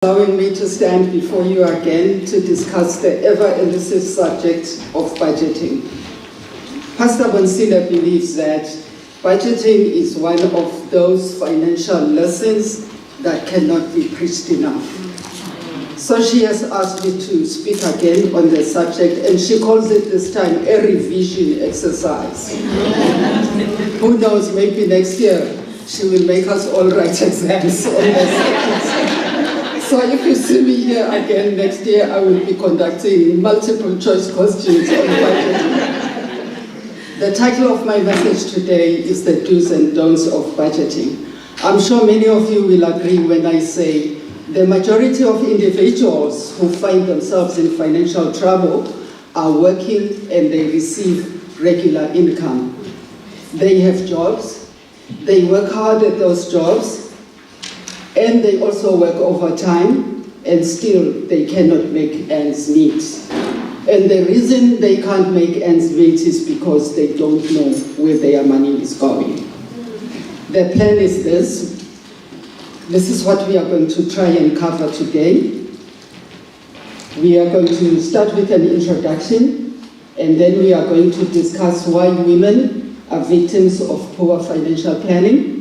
Allowing me to stand before you again to discuss the ever-elusive subject of budgeting. Pastor Bonsila believes that budgeting is one of those financial lessons that cannot be preached enough. So she has asked me to speak again on the subject, and she calls it this time a revision exercise. Who knows, maybe next year she will make us all write exams on the subject. So if you see me here again next year, I will be conducting multiple choice questions on budgeting. The title of my message today is The Do's and Don'ts of Budgeting. I'm sure many of you will agree when I say the majority of individuals who find themselves in financial trouble are working and they receive regular income. They have jobs, they work hard at those jobs, and they also work overtime, and still they cannot make ends meet. And the reason they can't make ends meet is because they don't know where their money is going. The plan is this. This is what we are going to try and cover today. We are going to start with an introduction, and then we are going to discuss why women are victims of poor financial planning.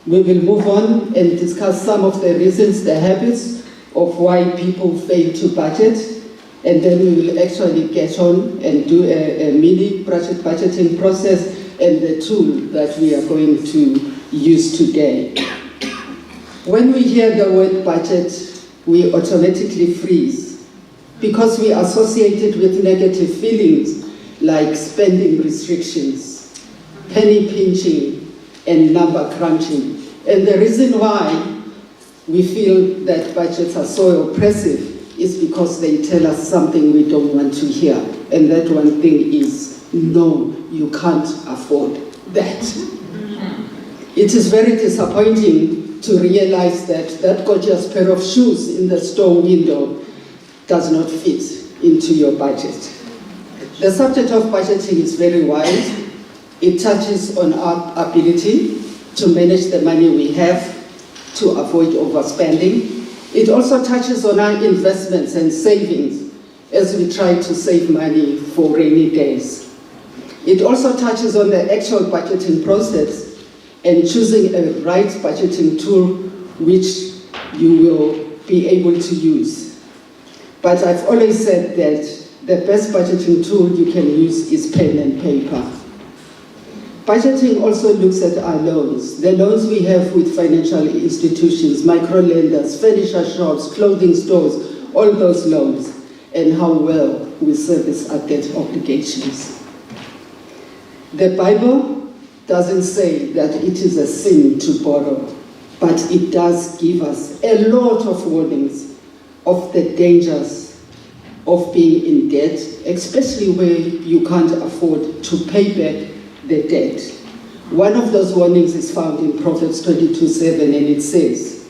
We will move on and discuss some of the reasons, the habits of why people fail to budget, and then we will actually get on and do a mini budgeting process and the tool that we are going to use today. When we hear the word budget, we automatically freeze because we associate it with negative feelings like spending restrictions, penny pinching, and number crunching. And the reason why we feel that budgets are so oppressive is because they tell us something we don't want to hear. And that one thing is, no, you can't afford that. It is very disappointing to realize that that gorgeous pair of shoes in the store window does not fit into your budget. The subject of budgeting is very wide. It touches on our ability to manage the money we have, to avoid overspending. It also touches on our investments and savings as we try to save money for rainy days. It also touches on the actual budgeting process and choosing a right budgeting tool which you will be able to use. But I've always said that the best budgeting tool you can use is pen and paper. Budgeting also looks at our loans, the loans we have with financial institutions, micro-lenders, furniture shops, clothing stores, all those loans, and how well we service our debt obligations. The Bible doesn't say that it is a sin to borrow, but it does give us a lot of warnings of the dangers of being in debt, especially where you can't afford to pay back the debt. One of those warnings is found in Proverbs 22:7, and it says,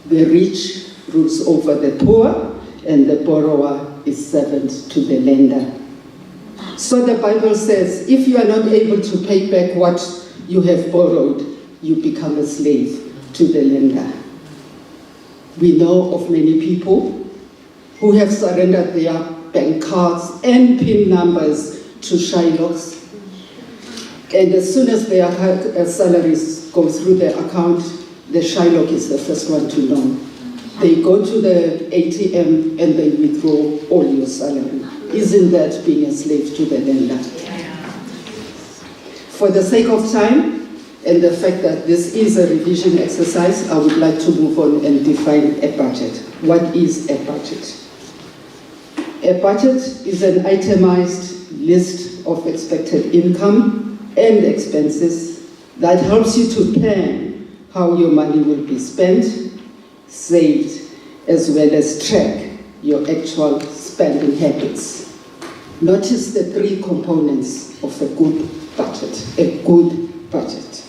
the rich rules over the poor, and the borrower is servant to the lender. So the Bible says, if you are not able to pay back what you have borrowed, you become a slave to the lender. We know of many people who have surrendered their bank cards and PIN numbers to Shylocks. And as soon as their salaries go through their account, the Shylock is the first one to know. They go to the ATM and they withdraw all your salary. Isn't that being a slave to the lender? For the sake of time and the fact that this is a revision exercise, I would like to move on and define a budget. What is a budget? A budget is an itemized list of expected income and expenses that helps you to plan how your money will be spent, saved, as well as track your actual spending habits. Notice the three components of a good budget. A good budget.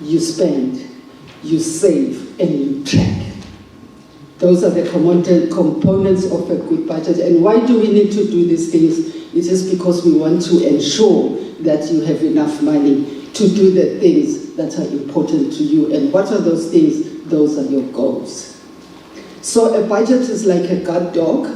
You spend, you save, and you track. Those are the components of a good budget. And why do we need to do these things? It is because we want to ensure that you have enough money to do the things that are important to you. And what are those things? Those are your goals. So a budget is like a guard dog.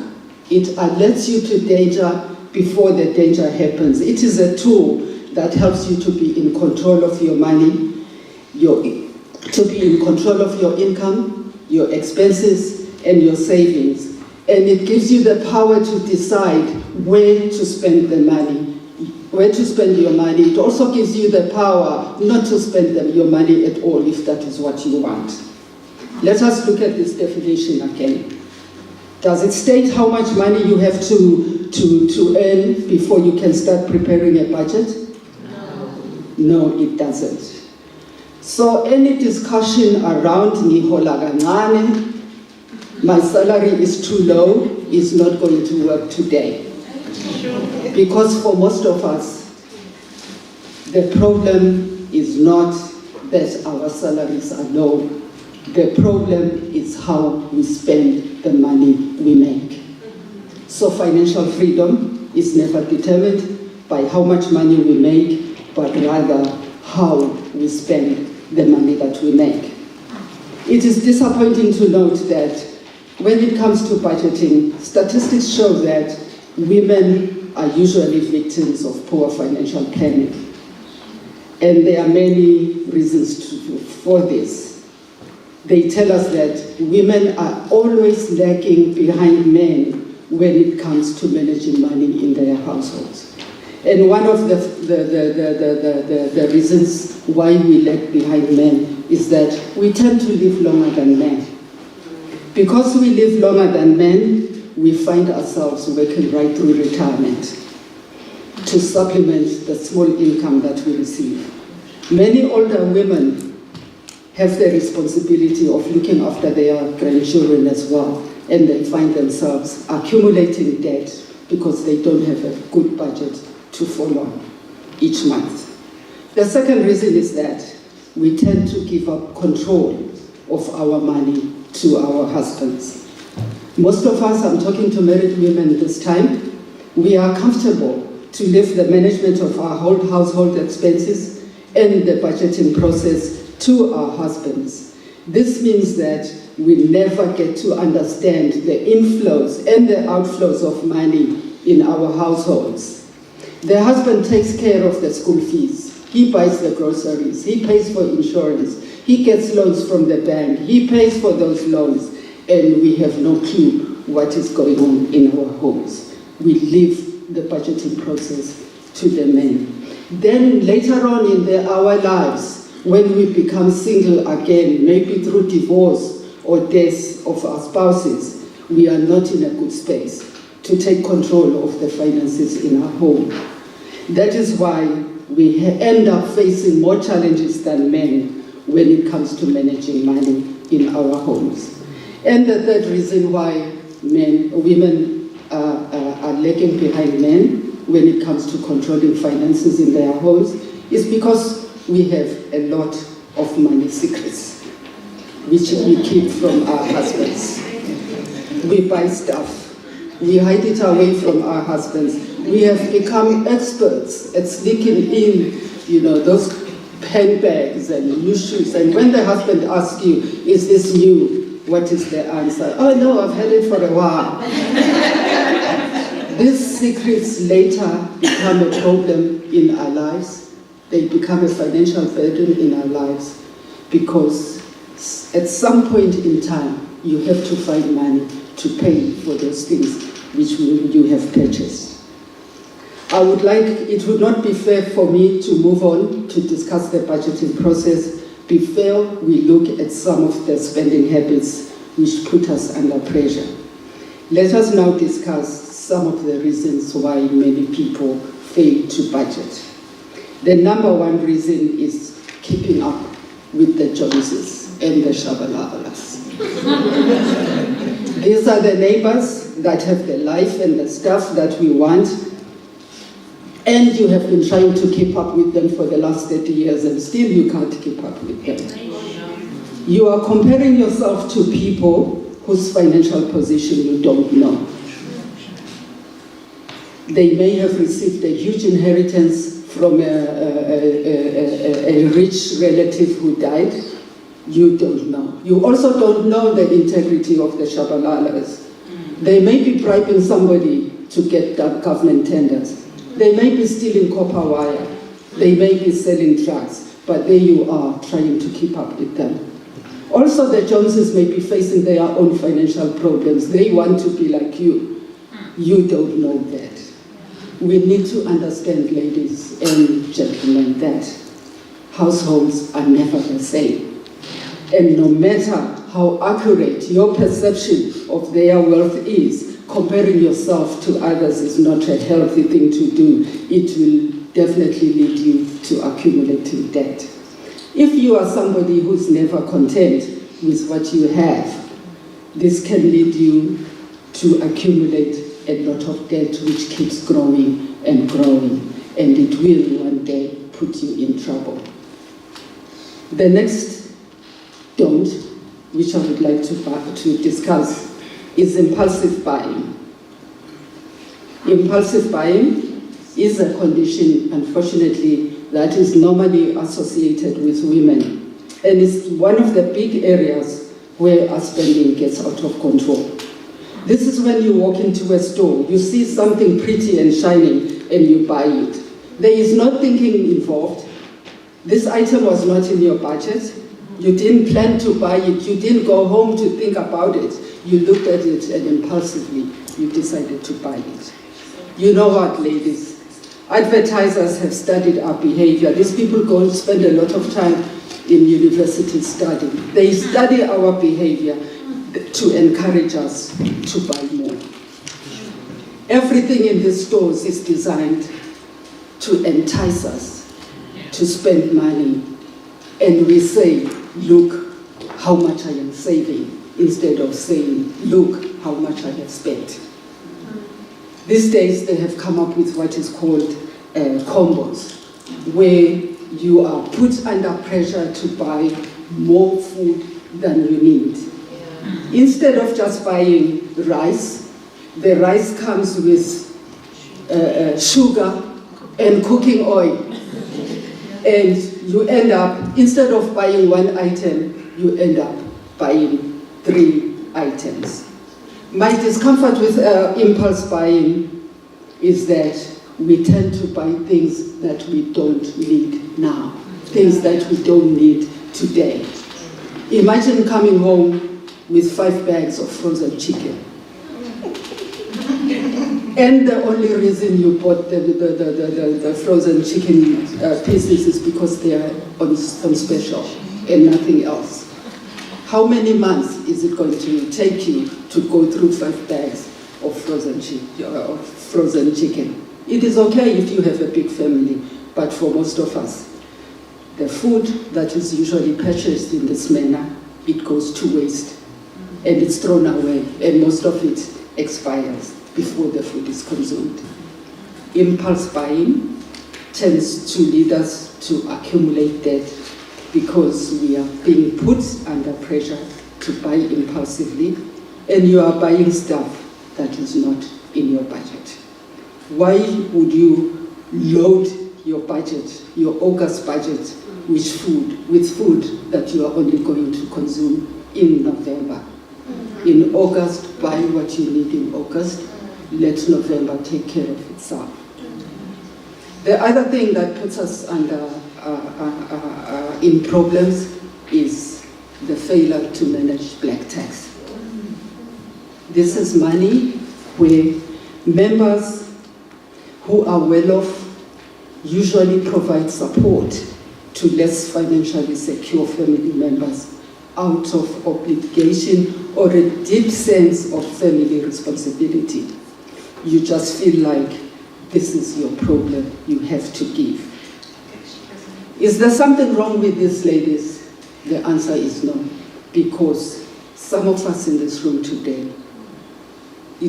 It alerts you to danger before the danger happens. It is a tool that helps you to be in control of your money, to be in control of your income, your expenses, and your savings. And it gives you the power to decide where to spend the money, where to spend your money. It also gives you the power not to spend your money at all if that is what you want. Let us look at this definition again. Does it state how much money you have to earn before you can start preparing a budget? No, it doesn't. So any discussion around nihola kancane, my salary is too low, is not going to work today. Because for most of us, the problem is not that our salaries are low. The problem is how we spend the money we make. So financial freedom is never determined by how much money we make, but rather how we spend the money that we make. It is disappointing to note that when it comes to budgeting, statistics show that women are usually victims of poor financial planning. And there are many reasons for this. They tell us that women are always lagging behind men when it comes to managing money in their households. And one of the reasons why we lag behind men is that we tend to live longer than men. Because we live longer than men, we find ourselves working right through retirement to supplement the small income that we receive. Many older women have the responsibility of looking after their grandchildren as well, and they find themselves accumulating debt because they don't have a good budget to follow each month. The second reason is that we tend to give up control of our money to our husbands. Most of us, I'm talking to married women this time, we are comfortable to leave the management of our whole household expenses and the budgeting process to our husbands. This means that we never get to understand the inflows and the outflows of money in our households. The husband takes care of the school fees. He buys the groceries. He pays for insurance. He gets loans from the bank. He pays for those loans. And we have no clue what is going on in our homes. We leave the budgeting process to the men. Then later on in our lives, when we become single again, maybe through divorce or death of our spouses, we are not in a good space to take control of the finances in our home. That is why we end up facing more challenges than men when it comes to managing money in our homes. And the third reason why women are lagging behind men when it comes to controlling finances in their homes is because we have a lot of money secrets, which we keep from our husbands. We buy stuff. We hide it away from our husbands. We have become experts at sneaking in, those handbags and new shoes. And when the husband asks you, is this new? What is the answer? Oh no, I've had it for a while. These secrets later become a problem in our lives. They become a financial burden in our lives because at some point in time, you have to find money to pay for those things which you have purchased. It would not be fair for me to move on to discuss the budgeting process before we look at some of the spending habits which put us under pressure. Let us now discuss some of the reasons why many people fail to budget. The number one reason is keeping up with the Joneses and the Shabalabalas. These are the neighbors that have the life and the stuff that we want, and you have been trying to keep up with them for the last 30 years and still you can't keep up with them. You are comparing yourself to people whose financial position you don't know. They may have received a huge inheritance from a rich relative who died. You don't know. You also don't know the integrity of the Shabalalas. They may be bribing somebody to get government tenders. They may be stealing copper wire. They may be selling drugs. But there you are, trying to keep up with them. Also, the Joneses may be facing their own financial problems. They want to be like you. You don't know that. We need to understand, ladies and gentlemen, that households are never the same. And no matter how accurate your perception of their wealth is, comparing yourself to others is not a healthy thing to do. It will definitely lead you to accumulating debt. If you are somebody who's never content with what you have, this can lead you to accumulate a lot of debt which keeps growing and growing, and it will one day put you in trouble. The next don't, which I would like to discuss, is impulsive buying. Impulsive buying is a condition, unfortunately, that is normally associated with women. And it's one of the big areas where our spending gets out of control. This is when you walk into a store, you see something pretty and shining, and you buy it. There is no thinking involved. This item was not in your budget. You didn't plan to buy it. You didn't go home to think about it. You looked at it and impulsively, you decided to buy it. You know what, ladies? Advertisers have studied our behavior. These people go and spend a lot of time in university studying. They study our behavior to encourage us to buy more. Everything in these stores is designed to entice us to spend money. And we say, look how much I am saving, instead of saying, look how much I have spent. These days, they have come up with what is called combos, where you are put under pressure to buy more food than you need. Instead of just buying rice, the rice comes with sugar and cooking oil. And you end up, instead of buying one item, you end up buying 3 items. My discomfort with impulse buying is that we tend to buy things that we don't need now, things that we don't need today. Imagine coming home with 5 bags of frozen chicken. And the only reason you bought the frozen chicken pieces is because they are on special and nothing else. How many months is it going to take you to go through 5 bags of frozen chicken? It is okay if you have a big family, but for most of us, the food that is usually purchased in this manner, it goes to waste and it's thrown away, and most of it expires before the food is consumed. Impulse buying tends to lead us to accumulate debt because we are being put under pressure to buy impulsively, and you are buying stuff that is not in your budget. Why would you load your budget, your August budget, with food that you are only going to consume in November? In August, buy what you need in August. Let November take care of itself. The other thing that puts us under in problems is the failure to manage black tax. This is money where members who are well off usually provide support to less financially secure family members out of obligation or a deep sense of family responsibility. You just feel like this is your problem, you have to give. Is there something wrong with this, ladies? The answer is no, because some of us in this room today, we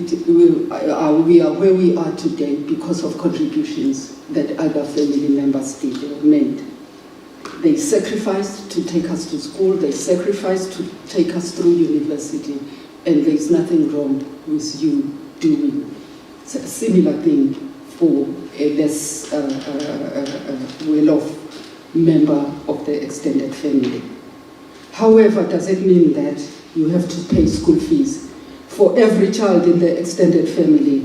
are where we are today because of contributions that other family members did or made. They sacrificed to take us to school, they sacrificed to take us through university, and there's nothing wrong with you doing a similar thing for a less well-off member of the extended family. However, does it mean that you have to pay school fees for every child in the extended family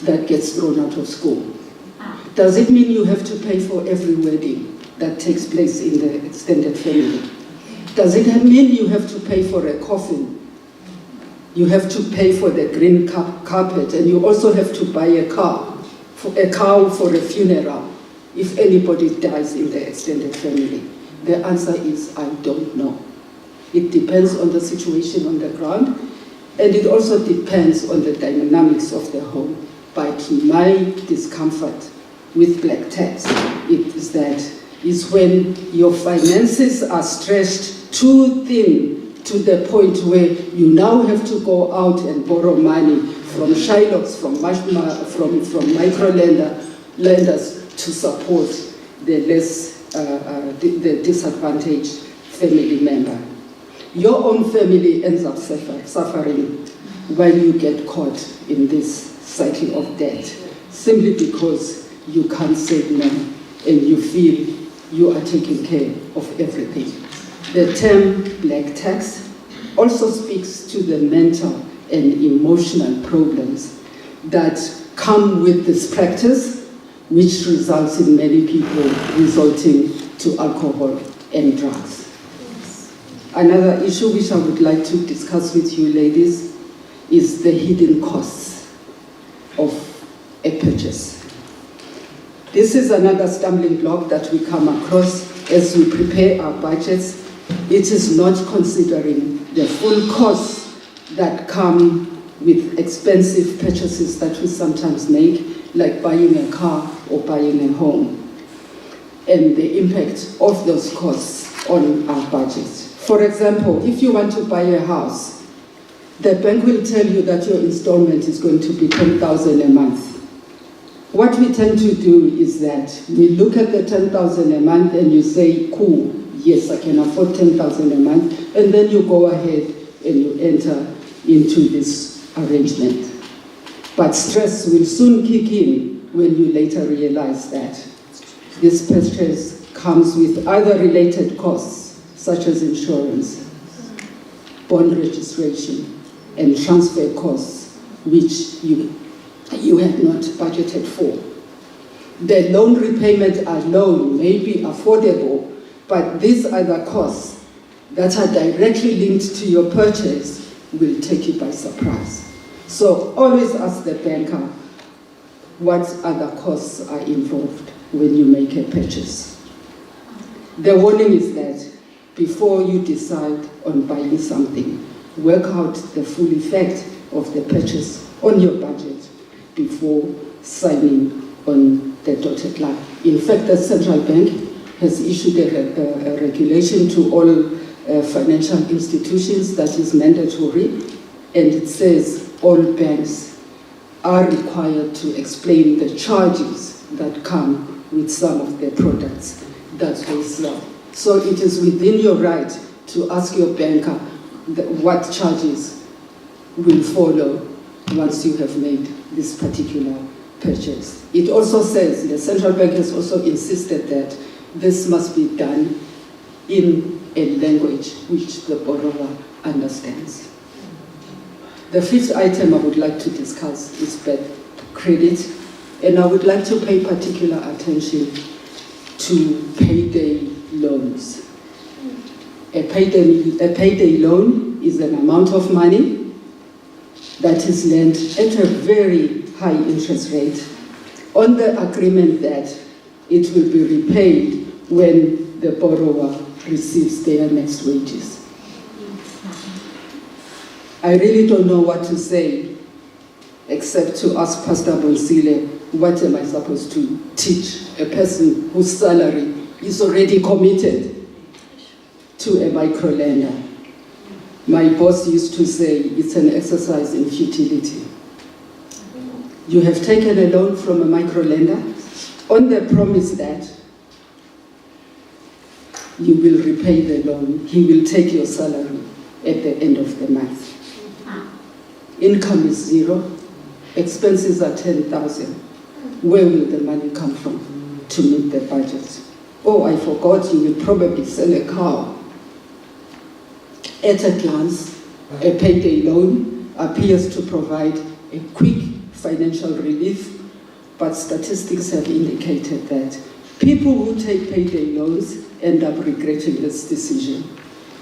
that gets thrown out of school? Does it mean you have to pay for every wedding that takes place in the extended family? Does it mean you have to pay for a coffin? You have to pay for the green carpet, and you also have to buy a cow for a funeral if anybody dies in the extended family? The answer is, I don't know. It depends on the situation on the ground, and it also depends on the dynamics of the home. But my discomfort with black tax is when your finances are stretched too thin to the point where you now have to go out and borrow money from Shylocks, from micro-lenders to support the the disadvantaged family member. Your own family ends up suffering when you get caught in this cycle of debt, simply because you can't say no and you feel you are taking care of everything. The term black tax also speaks to the mental and emotional problems that come with this practice, which results in many people resorting to alcohol and drugs. Another issue which I would like to discuss with you ladies is the hidden costs of a purchase. This is another stumbling block that we come across as we prepare our budgets. It is not considering the full costs that come with expensive purchases that we sometimes make, like buying a car or buying a home, and the impact of those costs on our budget. For example, if you want to buy a house, the bank will tell you that your installment is going to be 10,000 a month. What we tend to do is that we look at the 10,000 a month and you say, cool, yes, I can afford 10,000 a month, and then you go ahead and you enter into this arrangement. But stress will soon kick in when you later realize that this purchase comes with other related costs, such as insurance, bond registration, and transfer costs, which you have not budgeted for. The loan repayment alone may be affordable, but these other costs that are directly linked to your purchase will take you by surprise. So always ask the banker what other costs are involved when you make a purchase. The warning is that before you decide on buying something, work out the full effect of the purchase on your budget before signing on the dotted line. In fact, the central bank has issued a regulation to all financial institutions that is mandatory, and it says all banks are required to explain the charges that come with some of the products that they sell. So it is within your right to ask your banker what charges will follow once you have made this particular purchase. It also says, the central bank has also insisted that this must be done in a language which the borrower understands. The fifth item I would like to discuss is bad credit, and I would like to pay particular attention to payday loans. A payday loan is an amount of money that is lent at a very high interest rate on the agreement that it will be repaid when the borrower receives their next wages. I really don't know what to say except to ask Pastor Bonsile, what am I supposed to teach a person whose salary is already committed to a micro-lender? My boss used to say it's an exercise in futility. You have taken a loan from a micro-lender on the promise that you will repay the loan. He will take your salary at the end of the month. Income is zero, expenses are 10,000. Where will the money come from to meet the budget? Oh, I forgot, you will probably sell a car. At a glance, a payday loan appears to provide a quick financial relief, but statistics have indicated that people who take payday loans end up regretting this decision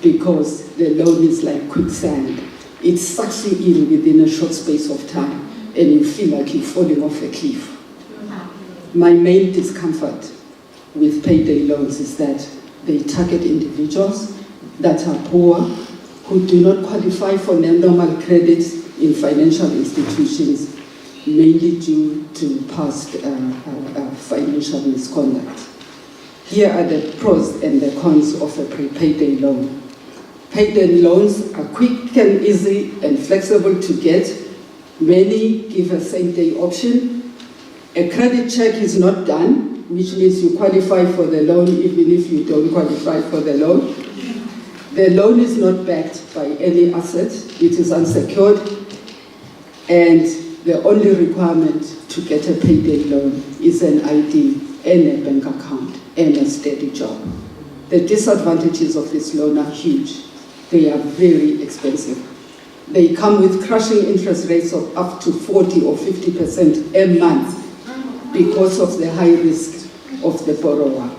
because the loan is like quicksand. It sucks you in within a short space of time and you feel like you're falling off a cliff. My main discomfort with payday loans is that they target individuals that are poor, who do not qualify for normal credit in financial institutions, mainly due to past financial misconduct. Here are the pros and the cons of a payday loan. Payday loans are quick and easy and flexible to get. Many give a same-day option. A credit check is not done, which means you qualify for the loan even if you don't qualify for the loan. The loan is not backed by any asset. It is unsecured, and the only requirement to get a payday loan is an ID and a bank account and a steady job. The disadvantages of this loan are huge. They are very expensive. They come with crushing interest rates of up to 40 or 50% a month because of the high risk of the borrower.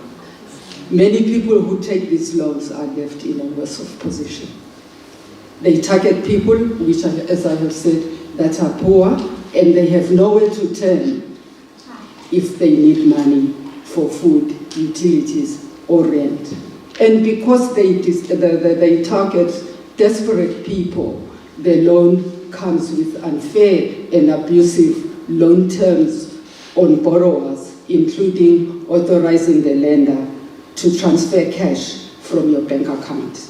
Many people who take these loans are left in a worse off position. They target people, which, as I have said, that are poor, and they have nowhere to turn if they need money for food, utilities, or rent. And because they target desperate people, the loan comes with unfair and abusive loan terms on borrowers, including authorizing the lender to transfer cash from your bank account.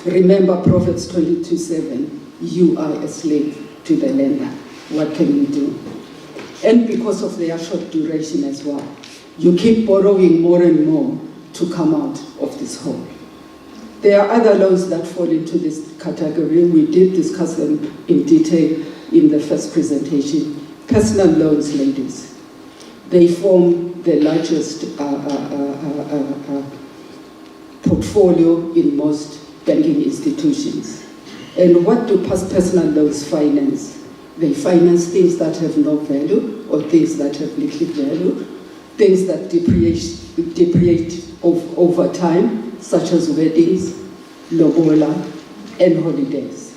Remember Proverbs 22:7, you are a slave to the lender. What can you do? And because of their short duration as well, you keep borrowing more and more to come out of this hole. There are other loans that fall into this category. We did discuss them in detail in the first presentation. Personal loans, ladies. They form the largest portfolio in most banking institutions. And what do personal loans finance? They finance things that have no value or things that have little value, things that depreciate over time, such as weddings, lobola, and holidays.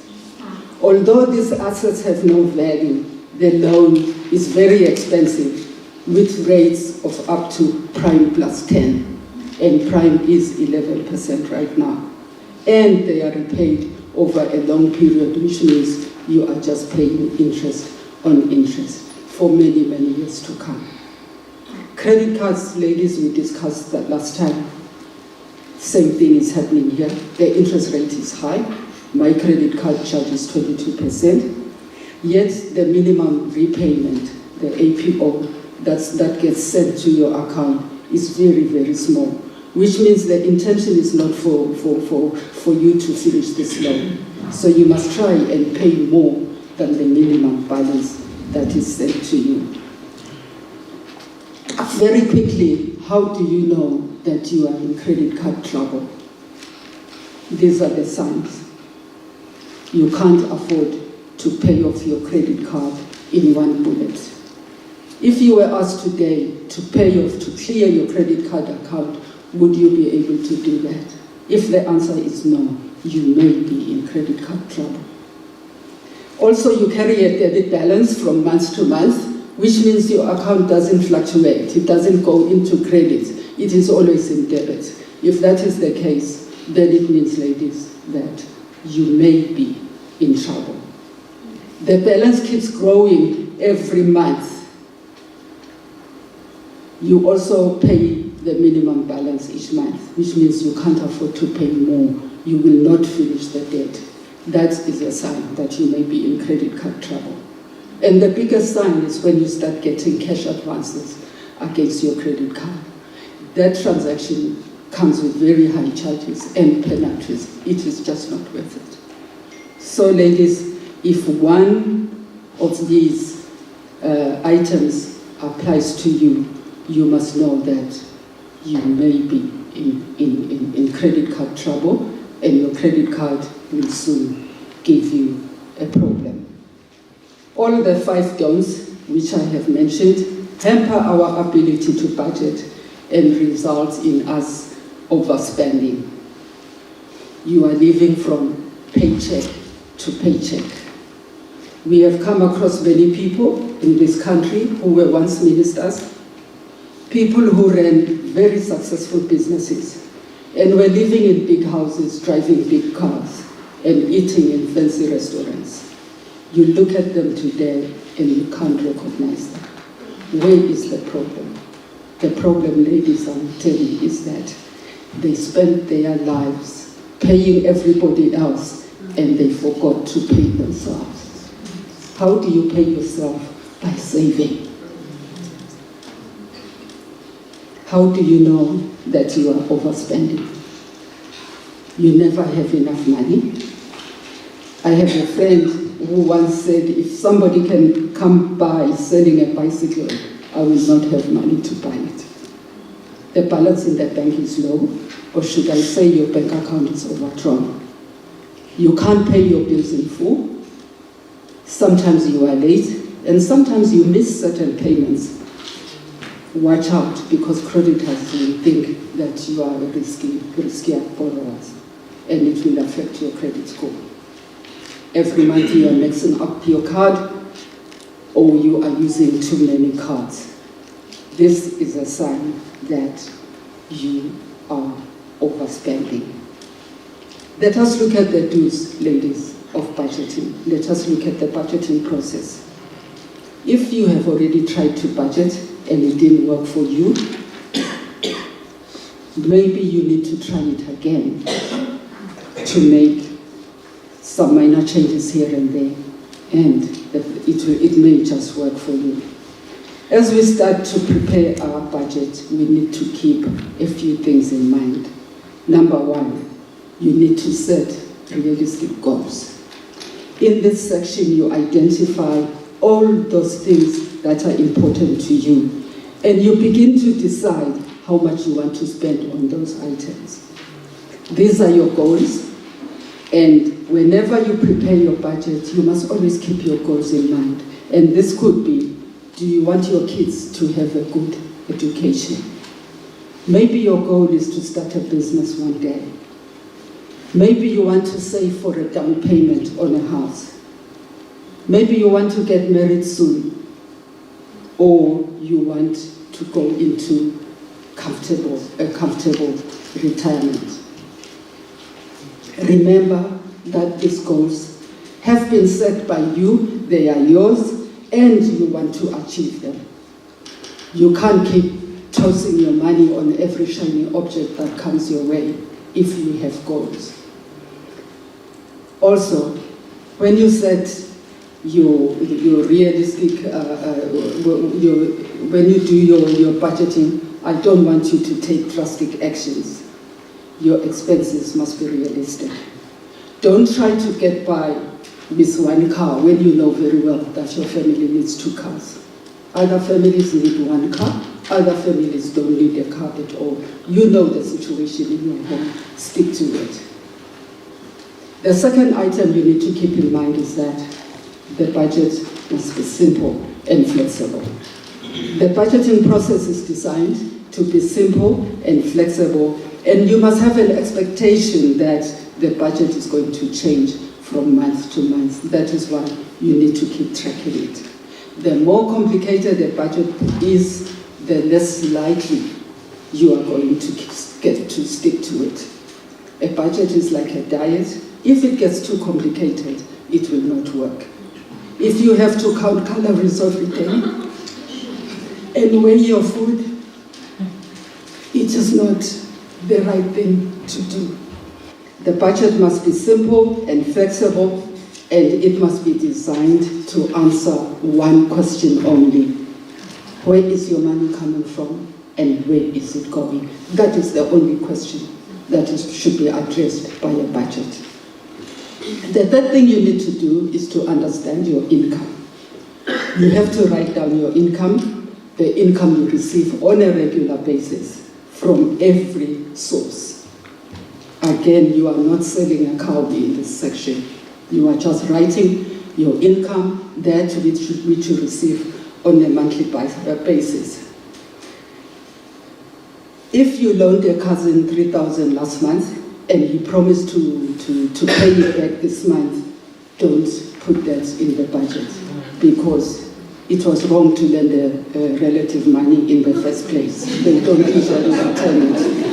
Although these assets have no value, the loan is very expensive, with rates of up to prime plus 10, and prime is 11% right now. And they are repaid over a long period, which means you are just paying interest on interest for many, many years to come. Credit cards, ladies, we discussed that last time. Same thing is happening here. The interest rate is high. My credit card charges 22%, yet the minimum repayment, the APO, that gets sent to your account is very, very small, which means the intention is not for you to finish this loan. So you must try and pay more than the minimum balance that is sent to you. Very quickly, how do you know that you are in credit card trouble? These are the signs. You can't afford to pay off your credit card in one bullet. If you were asked today to pay off, to clear your credit card account, would you be able to do that? If the answer is no, you may be in credit card trouble. Also, you carry a debit balance from month to month, which means your account doesn't fluctuate. It doesn't go into credit. It is always in debit. If that is the case, then it means, ladies, that you may be in trouble. The balance keeps growing every month. You also pay the minimum balance each month, which means you can't afford to pay more. You will not finish the debt. That is a sign that you may be in credit card trouble. And the biggest sign is when you start getting cash advances against your credit card. That transaction comes with very high charges and penalties. It is just not worth it. So ladies, if one of these items applies to you, you must know that you may be in credit card trouble, and your credit card will soon give you a problem. All the 5 don'ts, which I have mentioned, hamper our ability to budget and result in us overspending. You are living from paycheck to paycheck. We have come across many people in this country who were once ministers, people who ran very successful businesses and were living in big houses, driving big cars, and eating in fancy restaurants. You look at them today and you can't recognize them. Where is the problem? The problem, ladies, I'm telling you, is that they spent their lives paying everybody else and they forgot to pay themselves. How do you pay yourself? By saving. How do you know that you are overspending? You never have enough money. I have a friend who once said, if somebody can come by selling a bicycle, I will not have money to buy it. The balance in the bank is low, or should I say your bank account is overdrawn. You can't pay your bills in full. Sometimes you are late, and sometimes you miss certain payments. Watch out, because creditors will think that you are a riskier borrowers, and it will affect your credit score. Every month you are mixing up your card, or you are using too many cards. This is a sign that you are overspending. Let us look at the do's, ladies, of budgeting. Let us look at the budgeting process. If you have already tried to budget and it didn't work for you, maybe you need to try it again to make some minor changes here and there, and it may just work for you. As we start to prepare our budget, we need to keep a few things in mind. Number 1, you need to set realistic goals. In this section, you identify all those things that are important to you, and you begin to decide how much you want to spend on those items. These are your goals, and whenever you prepare your budget, you must always keep your goals in mind. And this could be, do you want your kids to have a good education? Maybe your goal is to start a business one day. Maybe you want to save for a down payment on a house. Maybe you want to get married soon, or you want to go into a comfortable retirement. Remember that these goals have been set by you, they are yours, and you want to achieve them. You can't keep tossing your money on every shiny object that comes your way if you have goals. Also, when you set your realistic, when you do your budgeting, I don't want you to take drastic actions. Your expenses must be realistic. Don't try to get by with one car when you know very well that your family needs 2 cars. Other families need 1 car, other families don't need a car at all. You know the situation in your home, stick to it. The second item you need to keep in mind is that the budget must be simple and flexible. The budgeting process is designed to be simple and flexible, and you must have an expectation that the budget is going to change from month to month. That is why you need to keep tracking it. The more complicated the budget is, the less likely you are going to get to stick to it. A budget is like a diet. If it gets too complicated, it will not work. If you have to count calories every day and weigh your food, it is not the right thing to do. The budget must be simple and flexible, and it must be designed to answer one question only. Where is your money coming from, and where is it going? That is the only question that should be addressed by a budget. The third thing you need to do is to understand your income. You have to write down your income, the income you receive on a regular basis from every source. Again, you are not selling a cow in this section. You are just writing your income, that which you receive on a monthly basis. If you loaned a cousin 3,000 last month and he promised to pay you back this month, don't put that in the budget, because it was wrong to lend a relative money in the first place. They don't usually return it.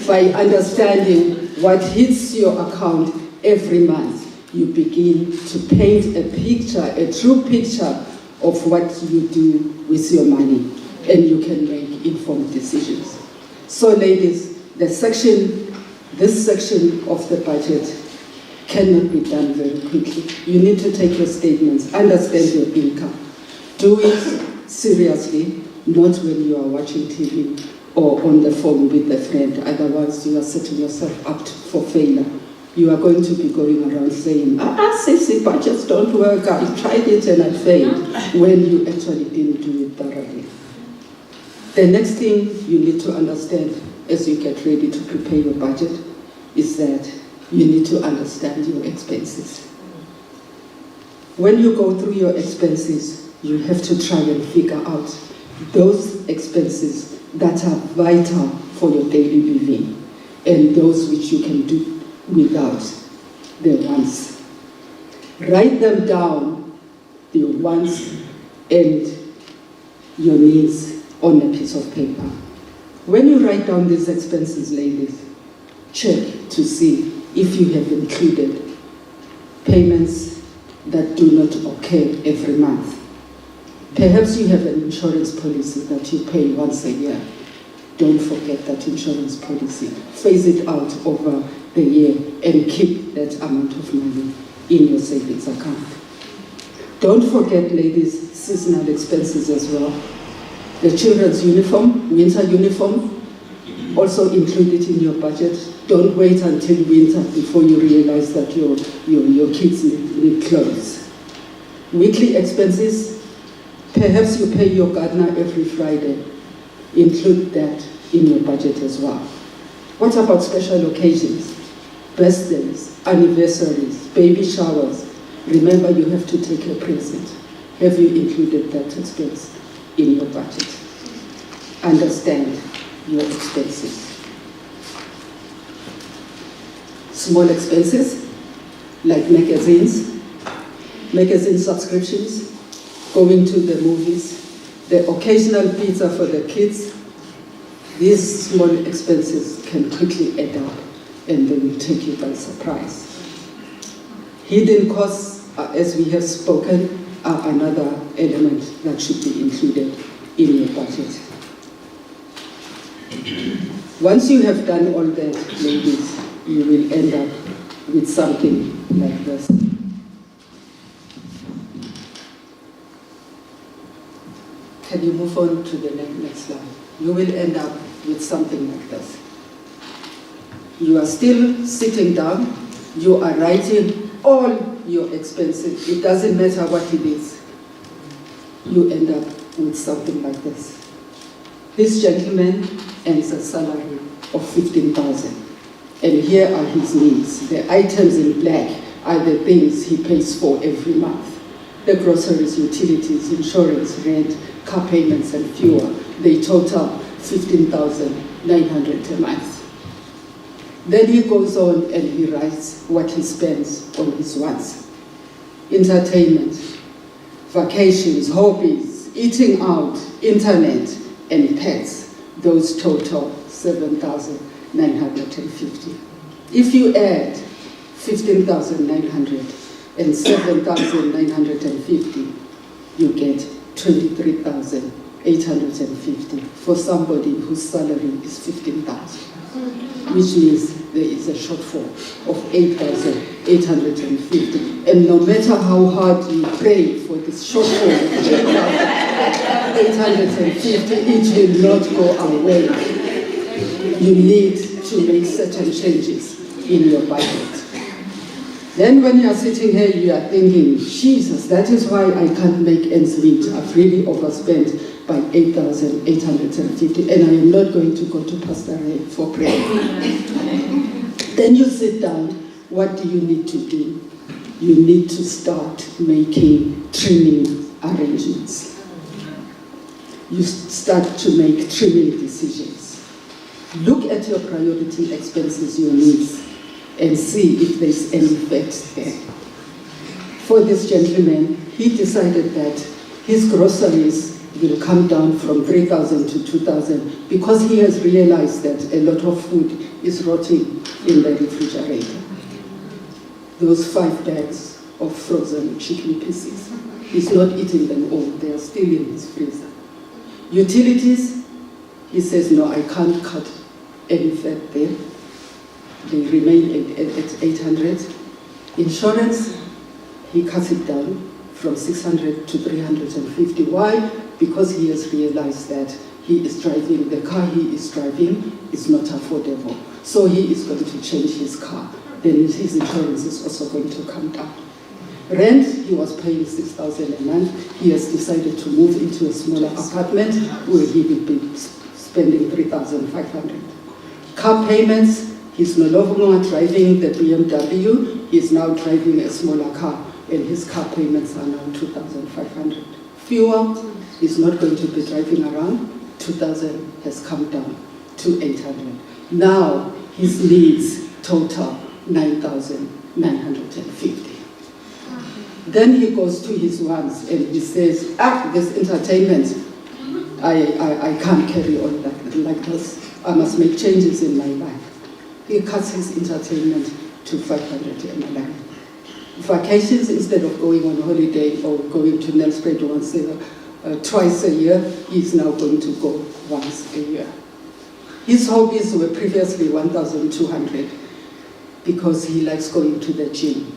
By understanding what hits your account every month, you begin to paint a picture, a true picture of what you do with your money, and you can make informed decisions. So ladies, this section of the budget cannot be done very quickly. You need to take your statements, understand your income. Do it seriously, not when you are watching TV or on the phone with a friend. Otherwise, you are setting yourself up for failure. You are going to be going around saying, Sissy, budgets don't work, I tried it and I failed, when you actually didn't do it thoroughly. The next thing you need to understand as you get ready to prepare your budget is that you need to understand your expenses. When you go through your expenses, you have to try and figure out those expenses that are vital for your daily living and those which you can do without, the wants. Write them down, your wants and your needs, on a piece of paper. When you write down these expenses, ladies, check to see if you have included payments that do not occur every month. Perhaps you have an insurance policy that you pay once a year. Don't forget that insurance policy. Phase it out over the year and keep that amount of money in your savings account. Don't forget, ladies, seasonal expenses as well. The children's uniform, winter uniform, also include it in your budget. Don't wait until winter before you realize that your kids need clothes. Weekly expenses, perhaps you pay your gardener every Friday. Include that in your budget as well. What about special occasions? Birthdays, anniversaries, baby showers. Remember, you have to take a present. Have you included that expense in your budget? Understand your expenses. Small expenses, like magazine subscriptions, going to the movies, the occasional pizza for the kids. These small expenses can quickly add up and they will take you by surprise. Hidden costs, as we have spoken, are another element that should be included in your budget. Once you have done all that, ladies, you will end up with something like this. Can you move on to the next slide? You will end up with something like this. You are still sitting down, you are writing all your expenses. It doesn't matter what it is. You end up with something like this. This gentleman earns a salary of 15,000. And here are his needs. The items in black are the things he pays for every month. The groceries, utilities, insurance, rent, car payments, and fuel. They total 15,900 a month. Then he goes on and he writes what he spends on his wants. Entertainment, vacations, hobbies, eating out, internet, and pets. Those total 7,950. If you add 15,900 and 7,950, you get 23,850 for somebody whose salary is 15,000, which means there is a shortfall of 8,850. And no matter how hard you pray for this shortfall of 8,850, it will not go away. You need to make certain changes in your budget. Then when you are sitting here, you are thinking, Jesus, that is why I can't make ends meet. I've really overspent by 8,850, and I am not going to go to Pastor Ray for prayer. Then you sit down. What do you need to do? You need to start making trimming arrangements. You start to make trimming decisions. Look at your priority expenses, your needs, and see if there's any fat there. For this gentleman, he decided that his groceries will come down from 3,000 to 2,000 because he has realized that a lot of food is rotting in the refrigerator. Those 5 bags of frozen chicken pieces, he's not eating them all, they are still in his freezer. Utilities, he says, no, I can't cut any fat there. They remain at 800. Insurance, he cuts it down from 600 to 350. Why? Because he has realized that he is driving, the car he is driving is not affordable. So he is going to change his car. Then his insurance is also going to come down. Rent, he was paying 6,000 a month. He has decided to move into a smaller apartment where he will be spending 3,500. Car payments, he's no longer driving the BMW, he's now driving a smaller car, and his car payments are now 2,500. Fuel, he's not going to be driving around, 2,000 has come down to 800. Now his needs total 9,950. Then he goes to his wants and he says, this entertainment, I can't carry on like this. I must make changes in my life. He cuts his entertainment to 500 a month. Vacations, instead of going on holiday or going to Nelspruit twice a year, he's now going to go once a year. His hobbies were previously 1,200 because he likes going to the gym.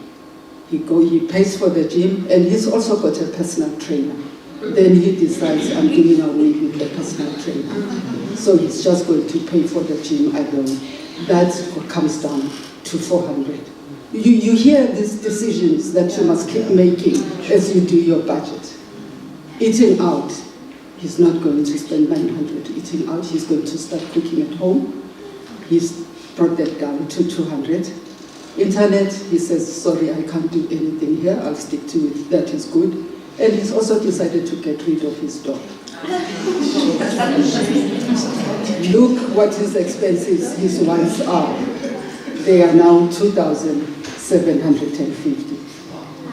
He pays for the gym, and he's also got a personal trainer. Then he decides, I'm doing away with the personal trainer. So he's just going to pay for the gym alone. That comes down to 400. You hear these decisions that you must keep making as you do your budget. Eating out, he's not going to spend 900 eating out. He's going to start cooking at home. He's brought that down to 200. Internet, he says, sorry, I can't do anything here. I'll stick to it. That is good. And he's also decided to get rid of his dog. Look what his expenses, his wants are. They are now 2,750.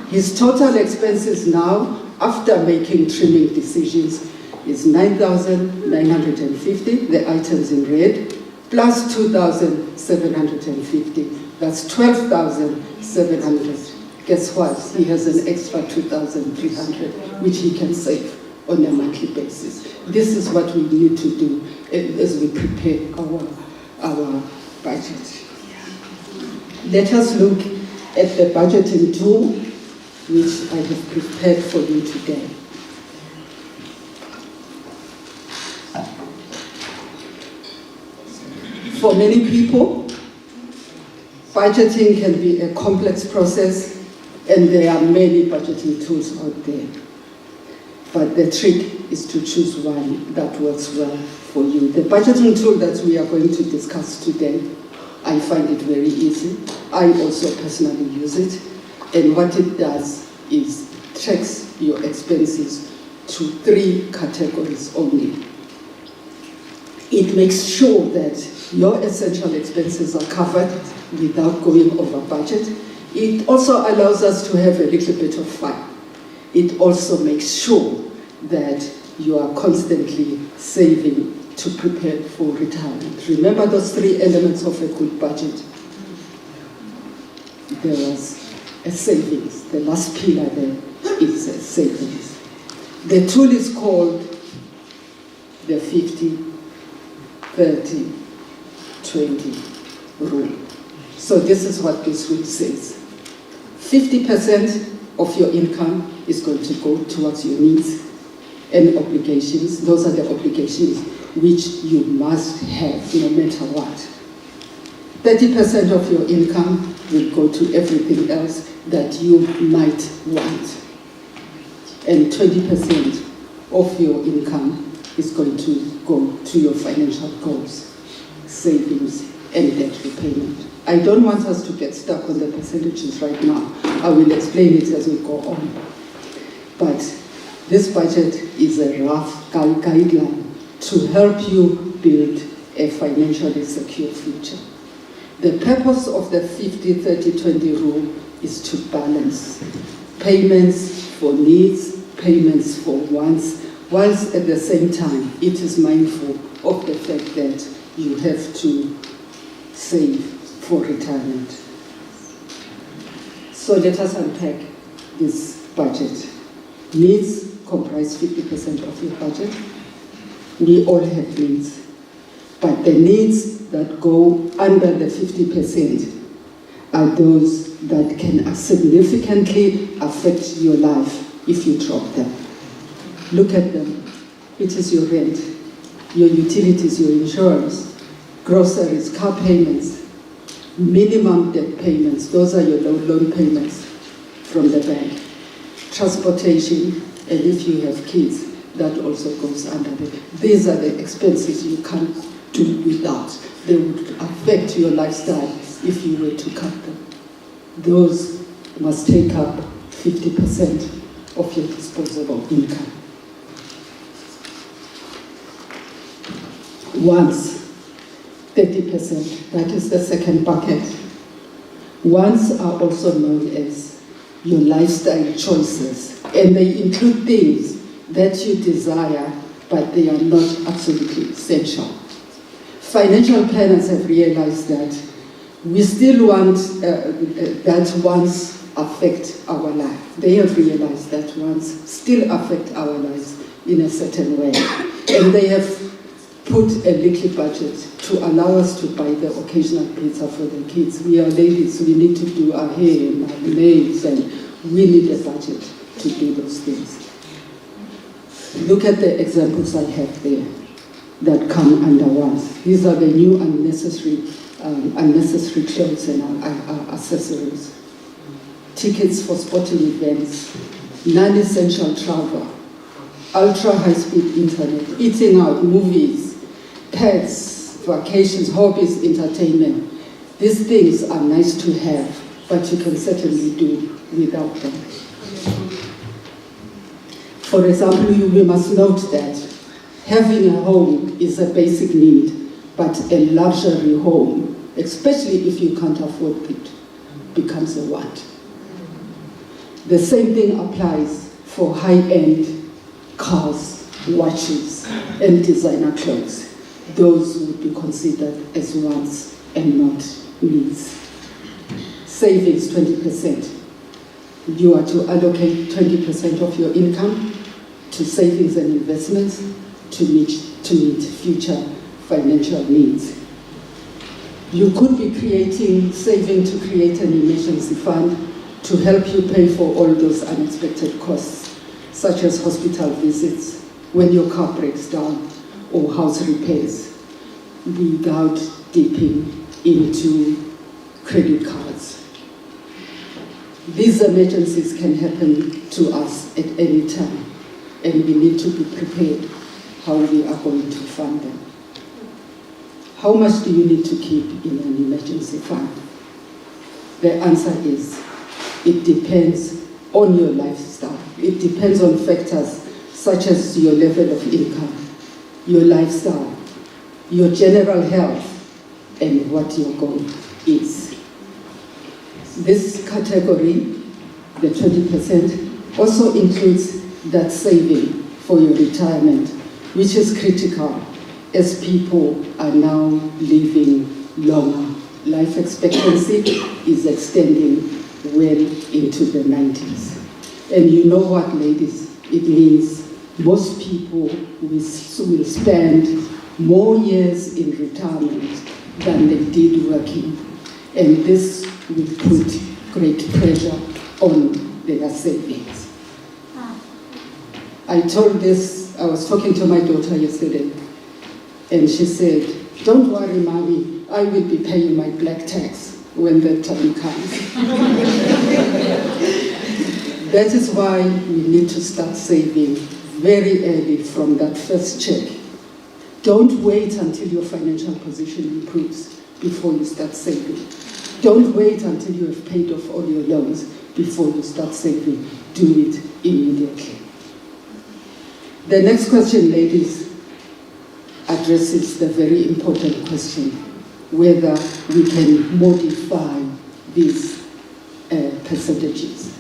His total expenses now, after making trimming decisions, is 9,950, the items in red, plus 2,750. That's 12,700. Guess what? He has an extra 2,300, which he can save on a monthly basis. This is what we need to do as we prepare our budget. Let us look at the budgeting tool, which I have prepared for you today. For many people, budgeting can be a complex process, and there are many budgeting tools out there. But the trick is to choose one that works well for you. The budgeting tool that we are going to discuss today, I find it very easy. I also personally use it. And what it does is tracks your expenses to 3 categories only. It makes sure that your essential expenses are covered without going over budget. It also allows us to have a little bit of fun. It also makes sure that you are constantly saving to prepare for retirement. Remember those 3 elements of a good budget. There was a savings. The last pillar there is a savings. The tool is called the 50-30-20 rule. So this is what this rule says. 50% of your income is going to go towards your needs and obligations. Those are the obligations which you must have no matter what. 30% of your income will go to everything else that you might want. And 20% of your income is going to go to your financial goals, savings, and debt repayment. I don't want us to get stuck on the percentages right now. I will explain it as we go on. But this budget is a rough guideline to help you build a financially secure future. The purpose of the 50-30-20 rule is to balance payments for needs, payments for wants, whilst at the same time it is mindful of the fact that you have to save for retirement. So let us unpack this budget. Needs comprise 50% of your budget. We all have needs. But the needs that go under the 50% are those that can significantly affect your life if you drop them. Look at them. It is your rent, your utilities, your insurance, groceries, car payments, minimum debt payments. Those are your loan payments from the bank. Transportation, and if you have kids, that also goes under it. These are the expenses you can't do without. They would affect your lifestyle if you were to cut them. Those must take up 50% of your disposable income. Wants, 30%, that is the second bucket. Wants are also known as your lifestyle choices, and they include things that you desire, but they are not absolutely essential. Financial planners have realized that we still want that wants affect our life. They have realized that wants still affect our lives in a certain way, and they have put a little budget to allow us to buy the occasional pizza for the kids. We are ladies, we need to do our hair and our nails, and we need a budget to do those things. Look at the examples I have there that come under wants. These are the new unnecessary clothes and accessories. Tickets for sporting events, non-essential travel, ultra-high-speed internet, eating out, movies, pets, vacations, hobbies, entertainment. These things are nice to have, but you can certainly do without them. For example, we must note that having a home is a basic need, but a luxury home, especially if you can't afford it, becomes a want. The same thing applies for high-end cars, watches, and designer clothes. Those would be considered as wants and not needs. Savings, 20%. You are to allocate 20% of your income to savings and investments to meet future financial needs. You could be saving to create an emergency fund to help you pay for all those unexpected costs, such as hospital visits, when your car breaks down, or house repairs, without dipping into credit cards. These emergencies can happen to us at any time, and we need to be prepared how we are going to fund them. How much do you need to keep in an emergency fund? The answer is, it depends on your lifestyle. It depends on factors such as your level of income, your lifestyle, your general health, and what your goal is. This category, the 20%, also includes that saving for your retirement, which is critical as people are now living longer. Life expectancy is extending well into the 90s. And you know what, ladies? It means most people will spend more years in retirement than they did working. And this will put great pressure on their savings. I was talking to my daughter yesterday, and she said, "Don't worry, Mommy, I will be paying my black tax when that time comes. That is why we need to start saving very early from that first check. Don't wait until your financial position improves before you start saving. Don't wait until you have paid off all your loans before you start saving. Do it immediately. The next question, ladies, addresses the very important question, whether we can modify these percentages.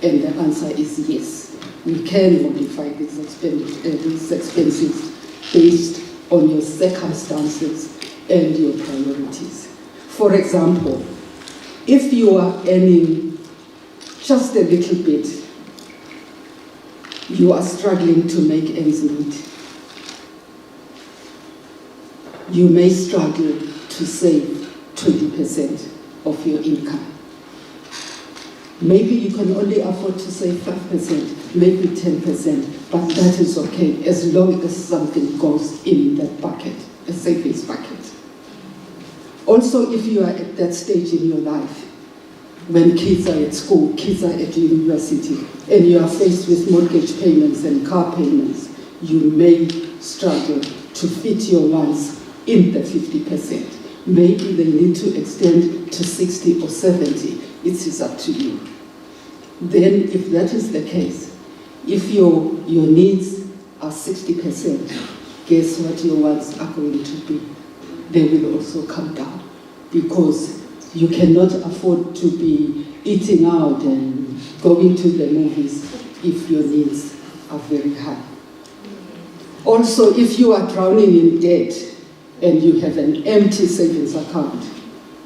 And the answer is yes. We can modify these expenses based on your circumstances and your priorities. For example, if you are earning just a little bit, you are struggling to make ends meet, you may struggle to save 20% of your income. Maybe you can only afford to save 5%, maybe 10%, but that is okay as long as something goes in that bucket, a savings bucket. Also, if you are at that stage in your life, when kids are at school, kids are at university, and you are faced with mortgage payments and car payments, you may struggle to fit your ones in the 50%. Maybe they need to extend to 60 or 70. It is up to you. Then, if that is the case, if your needs are 60%, guess what your wants are going to be? They will also come down, because you cannot afford to be eating out and going to the movies if your needs are very high. Also, if you are drowning in debt and you have an empty savings account,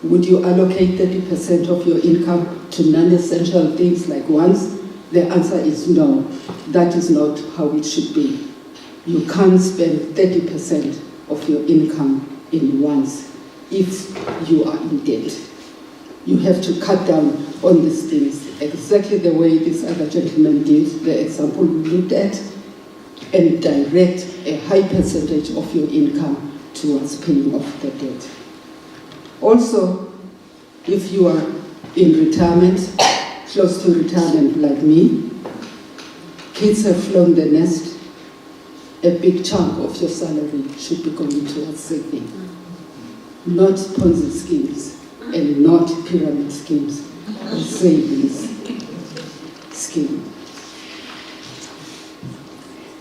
would you allocate 30% of your income to non-essential things like wants? The answer is no. That is not how it should be. You can't spend 30% of your income in wants if you are in debt. You have to cut down on these things exactly the way this other gentleman did, the example we looked at, and direct a high percentage of your income towards paying off the debt. Also, if you are in retirement, close to retirement like me, kids have flown the nest, a big chunk of your salary should be going towards saving. Not Ponzi schemes and not pyramid schemes, but savings scheme.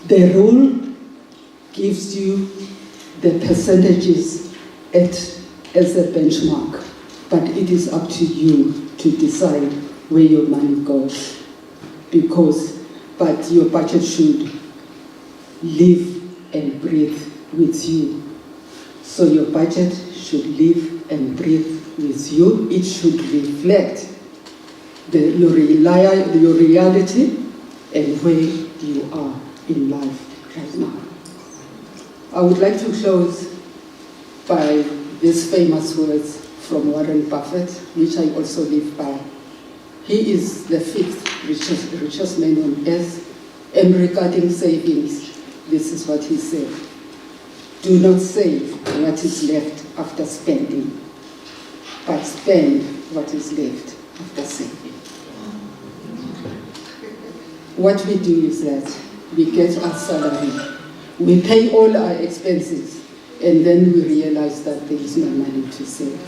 The rule gives you the percentages as a benchmark, but it is up to you to decide where your money goes. But your budget should live and breathe with you. So your budget should live and breathe with you. It should reflect your reality and where you are in life right now. I would like to close by these famous words from Warren Buffett, which I also live by. He is the 5th richest man on earth, and regarding savings, this is what he said: do not save what is left after spending, but spend what is left after saving. What we do is that we get our salary, we pay all our expenses, and then we realize that there is no money to save.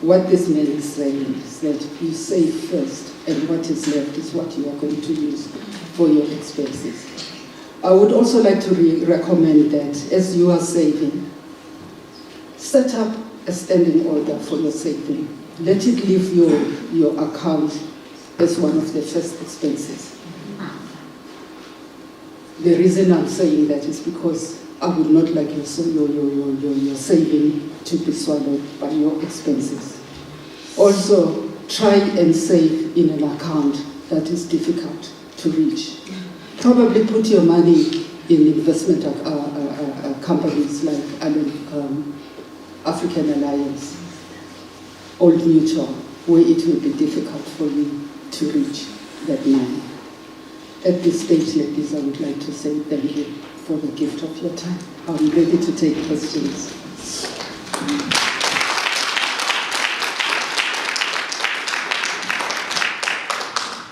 What this man is saying is that you save first, and what is left is what you are going to use for your expenses. I would also like to recommend that as you are saving, set up a standing order for your saving. Let it leave your account as one of the first expenses. The reason I'm saying that is because I would not like your saving to be swallowed by your expenses. Also, try and save in an account that is difficult to reach. Probably put your money in investment companies like African Alliance, Old Mutual, where it will be difficult for you to reach that money. At this stage, ladies, I would like to say thank you for the gift of your time. I'm ready to take questions.